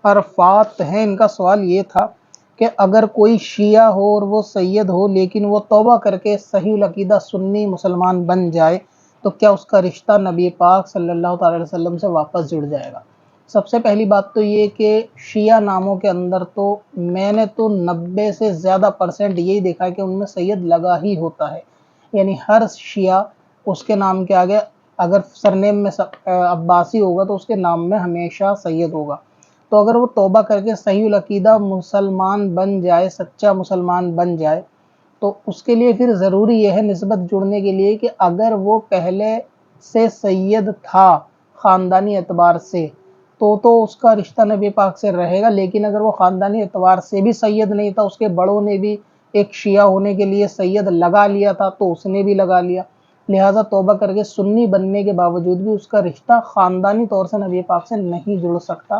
عرفات ہیں، ان کا سوال یہ تھا کہ اگر کوئی شیعہ ہو اور وہ سید ہو لیکن وہ توبہ کر کے صحیح العقیدہ سنی مسلمان بن جائے تو کیا اس کا رشتہ نبی پاک صلی اللہ تعالی علیہ وسلم سے واپس جڑ جائے گا؟ سب سے پہلی بات تو یہ کہ شیعہ ناموں کے اندر تو میں نے تو 90 سے زیادہ % یہی دیکھا ہے کہ ان میں سید لگا ہی ہوتا ہے، یعنی ہر شیعہ اس کے نام کے آگے اگر سرنیم میں عباسی ہوگا تو اس کے نام میں ہمیشہ سید ہوگا۔ تو اگر وہ توبہ کر کے صحیح العقیدہ مسلمان بن جائے، سچا مسلمان بن جائے، تو اس کے لیے پھر ضروری یہ ہے نسبت جڑنے کے لیے کہ اگر وہ پہلے سے سید تھا خاندانی اعتبار سے تو اس کا رشتہ نبی پاک سے رہے گا، لیکن اگر وہ خاندانی اعتبار سے بھی سید نہیں تھا، اس کے بڑوں نے بھی ایک شیعہ ہونے کے لیے سید لگا لیا تھا تو اس نے بھی لگا لیا، لہٰذا توبہ کر کے سنی بننے کے باوجود بھی اس کا رشتہ خاندانی طور سے نبی پاک سے نہیں جڑ سکتا۔